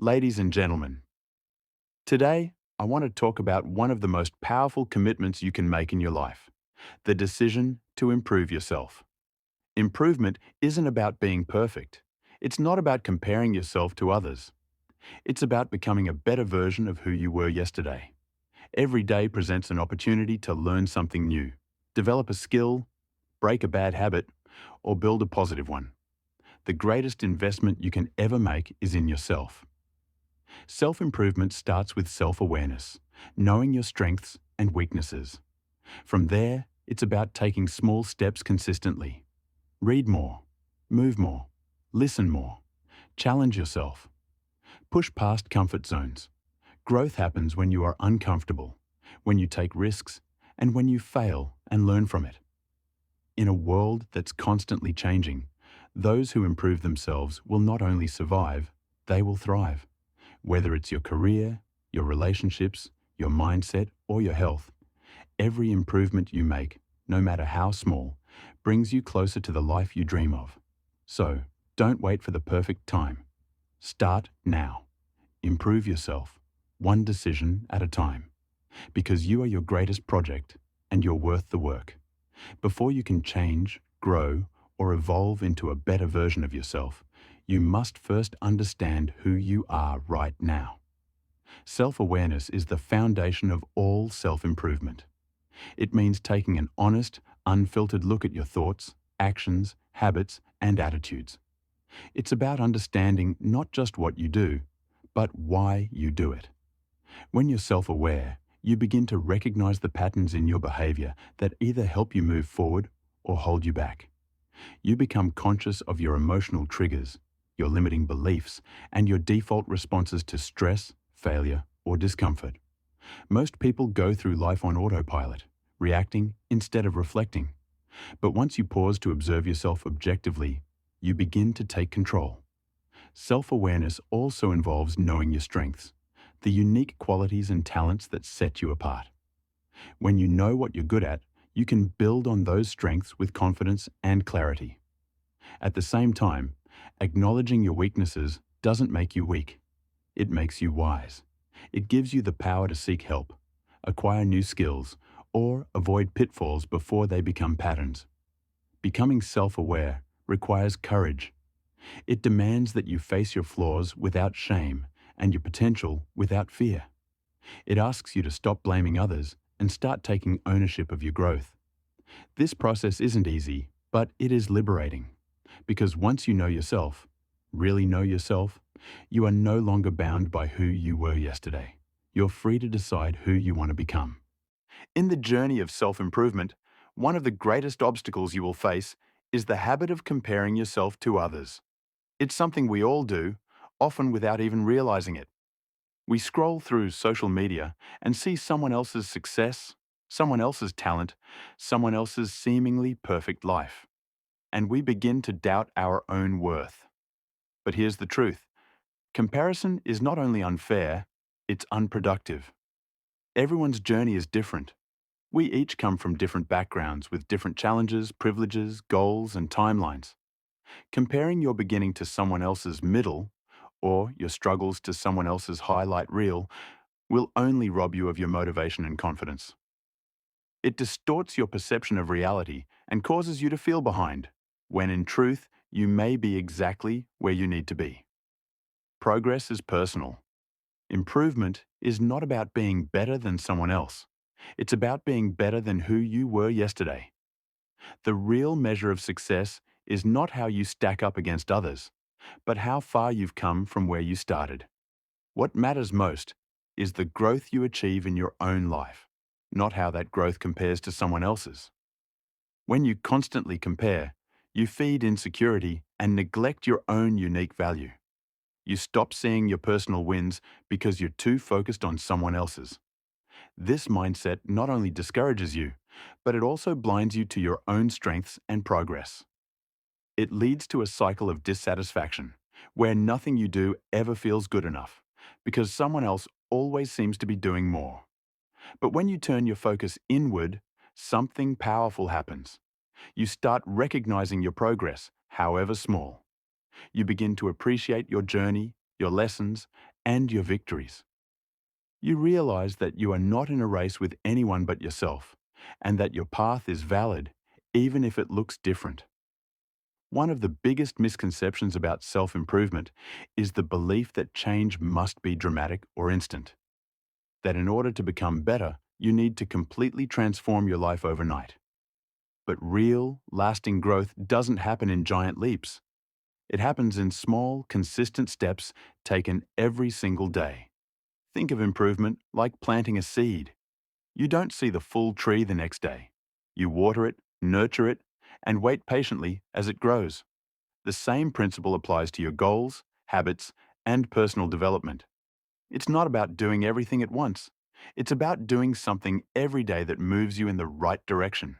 Ladies and gentlemen, today I want to talk about one of the most powerful commitments you can make in your life, the decision to improve yourself. Improvement isn't about being perfect. It's not about comparing yourself to others. It's about becoming a better version of who you were yesterday. Every day presents an opportunity to learn something new, develop a skill, break a bad habit, or build a positive one. The greatest investment you can ever make is in yourself. Self-improvement starts with self-awareness, knowing your strengths and weaknesses. From there, it's about taking small steps consistently. Read more, move more, listen more, challenge yourself, push past comfort zones. Growth happens when you are uncomfortable, when you take risks, and when you fail and learn from it. In a world that's constantly changing, those who improve themselves will not only survive, they will thrive. Whether it's your career, your relationships, your mindset, or your health, every improvement you make, no matter how small, brings you closer to the life you dream of. So, don't wait for the perfect time. Start now. Improve yourself, one decision at a time. Because you are your greatest project, and you're worth the work. Before you can change, grow, or evolve into a better version of yourself, you must first understand who you are right now. Self-awareness is the foundation of all self-improvement. It means taking an honest, unfiltered look at your thoughts, actions, habits, and attitudes. It's about understanding not just what you do, but why you do it. When you're self-aware, you begin to recognize the patterns in your behavior that either help you move forward or hold you back. You become conscious of your emotional triggers, your limiting beliefs, and your default responses to stress, failure, or discomfort. Most people go through life on autopilot, reacting instead of reflecting. But once you pause to observe yourself objectively, you begin to take control. Self-awareness also involves knowing your strengths, the unique qualities and talents that set you apart. When you know what you're good at, you can build on those strengths with confidence and clarity. At the same time, acknowledging your weaknesses doesn't make you weak. It makes you wise. It gives you the power to seek help, acquire new skills, or avoid pitfalls before they become patterns. Becoming self-aware requires courage. It demands that you face your flaws without shame and your potential without fear. It asks you to stop blaming others and start taking ownership of your growth. This process isn't easy, but it is liberating. Because once you know yourself, really know yourself, you are no longer bound by who you were yesterday. You're free to decide who you want to become. In the journey of self-improvement, one of the greatest obstacles you will face is the habit of comparing yourself to others. It's something we all do, often without even realizing it. We scroll through social media and see someone else's success, someone else's talent, someone else's seemingly perfect life. And we begin to doubt our own worth. But here's the truth. Comparison is not only unfair, it's unproductive. Everyone's journey is different. We each come from different backgrounds with different challenges, privileges, goals, and timelines. Comparing your beginning to someone else's middle, or your struggles to someone else's highlight reel, will only rob you of your motivation and confidence. It distorts your perception of reality and causes you to feel behind, when in truth, you may be exactly where you need to be. Progress is personal. Improvement is not about being better than someone else. It's about being better than who you were yesterday. The real measure of success is not how you stack up against others, but how far you've come from where you started. What matters most is the growth you achieve in your own life, not how that growth compares to someone else's. When you constantly compare, you feed insecurity and neglect your own unique value. You stop seeing your personal wins because you're too focused on someone else's. This mindset not only discourages you, but it also blinds you to your own strengths and progress. It leads to a cycle of dissatisfaction, where nothing you do ever feels good enough, because someone else always seems to be doing more. But when you turn your focus inward, something powerful happens. You start recognizing your progress, however small. You begin to appreciate your journey, your lessons, and your victories. You realize that you are not in a race with anyone but yourself, and that your path is valid, even if it looks different. One of the biggest misconceptions about self-improvement is the belief that change must be dramatic or instant. That in order to become better, you need to completely transform your life overnight. But real, lasting growth doesn't happen in giant leaps. It happens in small, consistent steps taken every single day. Think of improvement like planting a seed. You don't see the full tree the next day. You water it, nurture it, and wait patiently as it grows. The same principle applies to your goals, habits, and personal development. It's not about doing everything at once. It's about doing something every day that moves you in the right direction.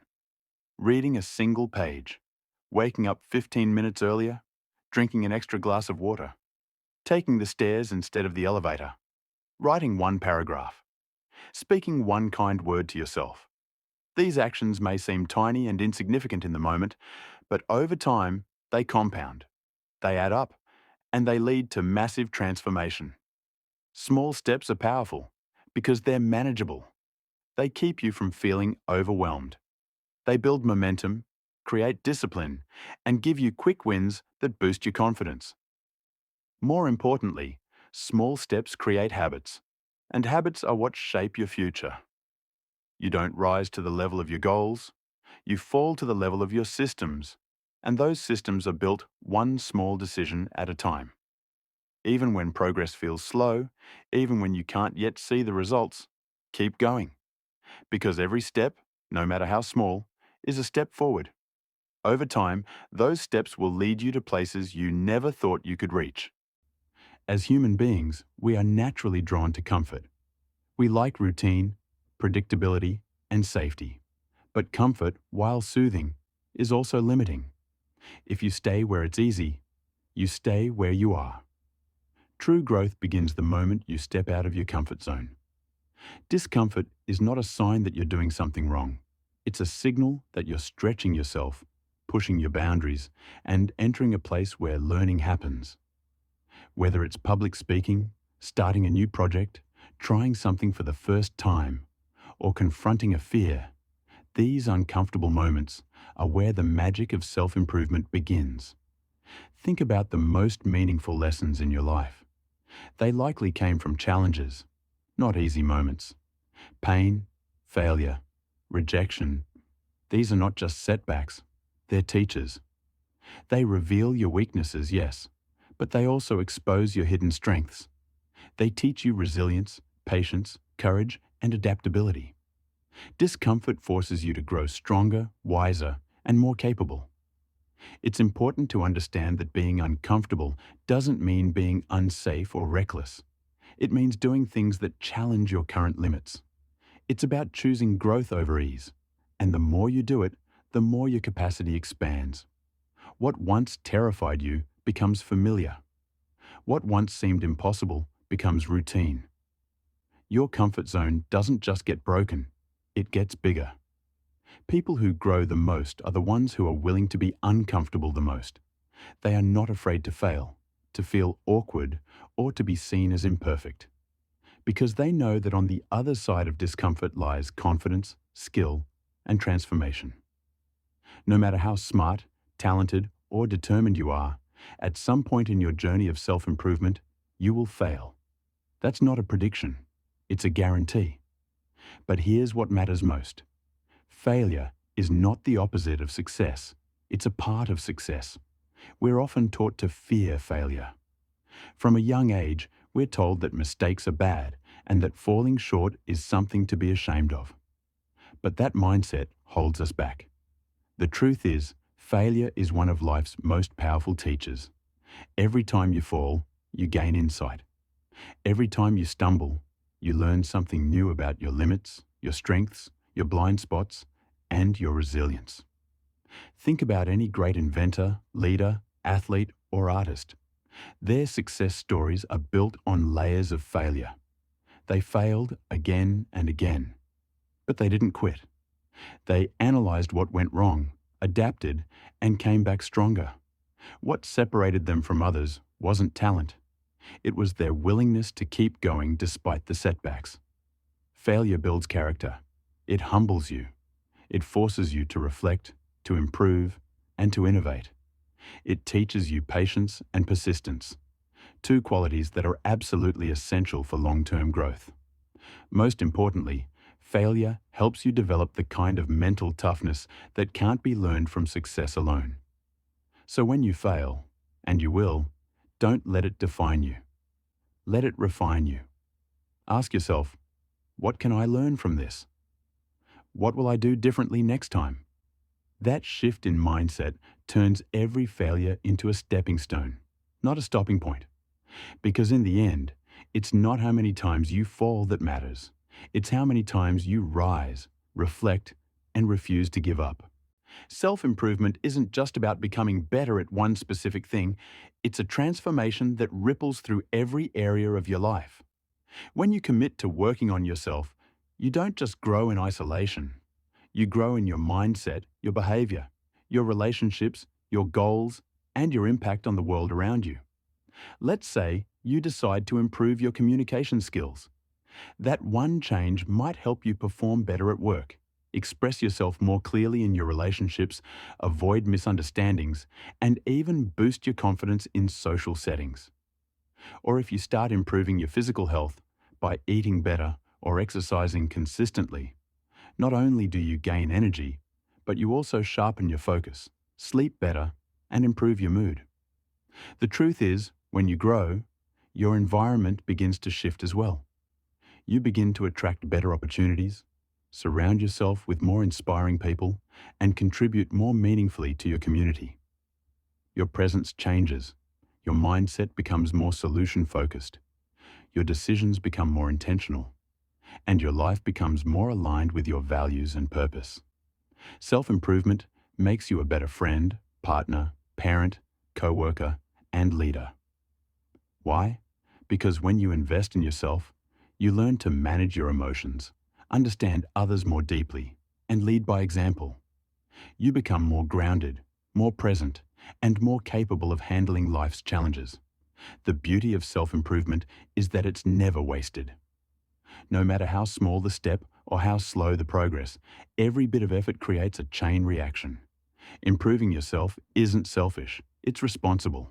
Reading a single page, waking up 15 minutes earlier, drinking an extra glass of water, taking the stairs instead of the elevator, writing one paragraph, speaking one kind word to yourself. These actions may seem tiny and insignificant in the moment, but over time, they compound, they add up, and they lead to massive transformation. Small steps are powerful because they're manageable. They keep you from feeling overwhelmed. They build momentum, create discipline, and give you quick wins that boost your confidence. More importantly, small steps create habits, and habits are what shape your future. You don't rise to the level of your goals, you fall to the level of your systems, and those systems are built one small decision at a time. Even when progress feels slow, even when you can't yet see the results, keep going. Because every step, no matter how small, is a step forward. Over time, those steps will lead you to places you never thought you could reach. As human beings, we are naturally drawn to comfort. We like routine, predictability, and safety. But comfort, while soothing, is also limiting. If you stay where it's easy, you stay where you are. True growth begins the moment you step out of your comfort zone. Discomfort is not a sign that you're doing something wrong. It's a signal that you're stretching yourself, pushing your boundaries, and entering a place where learning happens. Whether it's public speaking, starting a new project, trying something for the first time, or confronting a fear, these uncomfortable moments are where the magic of self-improvement begins. Think about the most meaningful lessons in your life. They likely came from challenges, not easy moments. Pain, failure, rejection, these are not just setbacks, they're teachers. They reveal your weaknesses, yes, but they also expose your hidden strengths. They teach you resilience, patience, courage, and adaptability. Discomfort forces you to grow stronger, wiser, and more capable. It's important to understand that being uncomfortable doesn't mean being unsafe or reckless. It means doing things that challenge your current limits. It's about choosing growth over ease, and the more you do it, the more your capacity expands. What once terrified you becomes familiar. What once seemed impossible becomes routine. Your comfort zone doesn't just get broken, it gets bigger. People who grow the most are the ones who are willing to be uncomfortable the most. They are not afraid to fail, to feel awkward, or to be seen as imperfect. Because they know that on the other side of discomfort lies confidence, skill, and transformation. No matter how smart, talented, or determined you are, at some point in your journey of self-improvement, you will fail. That's not a prediction, it's a guarantee. But here's what matters most. Failure is not the opposite of success, it's a part of success. We're often taught to fear failure. From a young age, we're told that mistakes are bad and that falling short is something to be ashamed of. But that mindset holds us back. The truth is, failure is one of life's most powerful teachers. Every time you fall, you gain insight. Every time you stumble, you learn something new about your limits, your strengths, your blind spots, and your resilience. Think about any great inventor, leader, athlete, or artist. Their success stories are built on layers of failure. They failed again and again, but they didn't quit. They analyzed what went wrong, adapted, and came back stronger. What separated them from others wasn't talent. It was their willingness to keep going despite the setbacks. Failure builds character. It humbles you. It forces you to reflect, to improve, and to innovate. It teaches you patience and persistence, two qualities that are absolutely essential for long-term growth. Most importantly, failure helps you develop the kind of mental toughness that can't be learned from success alone. So when you fail, and you will, don't let it define you. Let it refine you. Ask yourself, what can I learn from this? What will I do differently next time? That shift in mindset turns every failure into a stepping stone, not a stopping point. Because in the end, it's not how many times you fall that matters. It's how many times you rise, reflect, and refuse to give up. Self-improvement isn't just about becoming better at one specific thing. It's a transformation that ripples through every area of your life. When you commit to working on yourself, you don't just grow in isolation. You grow in your mindset, your behavior, your relationships, your goals, and your impact on the world around you. Let's say you decide to improve your communication skills. That one change might help you perform better at work, express yourself more clearly in your relationships, avoid misunderstandings, and even boost your confidence in social settings. Or if you start improving your physical health by eating better or exercising consistently, not only do you gain energy, but you also sharpen your focus, sleep better, and improve your mood. The truth is, when you grow, your environment begins to shift as well. You begin to attract better opportunities, surround yourself with more inspiring people, and contribute more meaningfully to your community. Your presence changes. Your mindset becomes more solution-focused. Your decisions become more intentional, and your life becomes more aligned with your values and purpose. Self-improvement makes you a better friend, partner, parent, co-worker, and leader. Why? Because when you invest in yourself, you learn to manage your emotions, understand others more deeply, and lead by example. You become more grounded, more present, and more capable of handling life's challenges. The beauty of self-improvement is that it's never wasted. No matter how small the step or how slow the progress, every bit of effort creates a chain reaction. Improving yourself isn't selfish, it's responsible.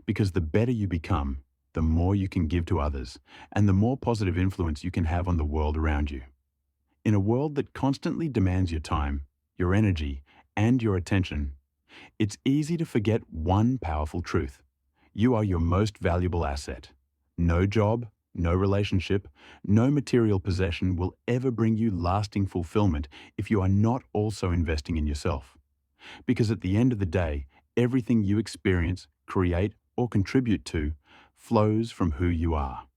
Because the better you become, the more you can give to others, and the more positive influence you can have on the world around you. In a world that constantly demands your time, your energy, and your attention, it's easy to forget one powerful truth. You are your most valuable asset. No job, no relationship, no material possession will ever bring you lasting fulfillment if you are not also investing in yourself. Because at the end of the day, everything you experience, create, or contribute to flows from who you are.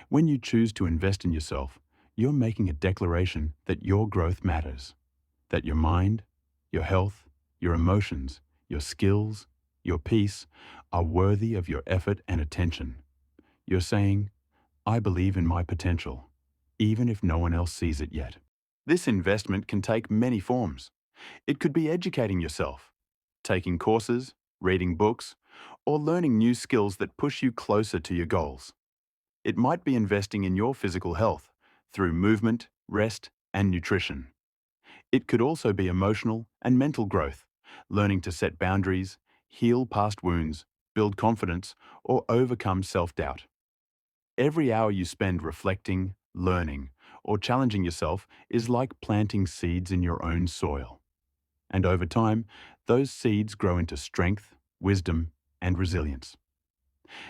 When you choose to invest in yourself, you're making a declaration that your growth matters, that your mind, your health, your emotions, your skills, your peace are worthy of your effort and attention. You're saying, I believe in my potential, even if no one else sees it yet. This investment can take many forms. It could be educating yourself, taking courses, reading books, or learning new skills that push you closer to your goals. It might be investing in your physical health through movement, rest, and nutrition. It could also be emotional and mental growth, learning to set boundaries, heal past wounds, build confidence, or overcome self-doubt. Every hour you spend reflecting, learning, or challenging yourself is like planting seeds in your own soil. And over time, those seeds grow into strength, wisdom, and resilience.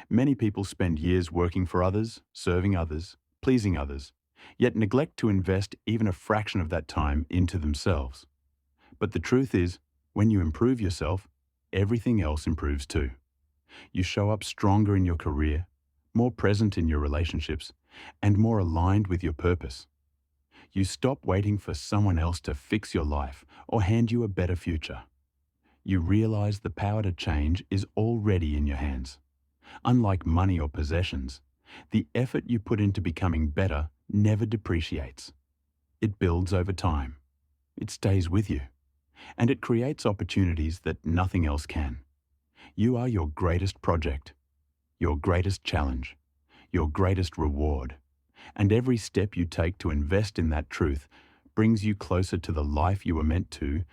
Many people spend years working for others, serving others, pleasing others, yet neglect to invest even a fraction of that time into themselves. But the truth is, when you improve yourself, everything else improves too. You show up stronger in your career, more present in your relationships, and more aligned with your purpose. You stop waiting for someone else to fix your life or hand you a better future. You realize the power to change is already in your hands. Unlike money or possessions, the effort you put into becoming better never depreciates. It builds over time. It stays with you. And it creates opportunities that nothing else can. You are your greatest project. your greatest challenge, your greatest reward. And every step you take to invest in that truth brings you closer to the life you were meant to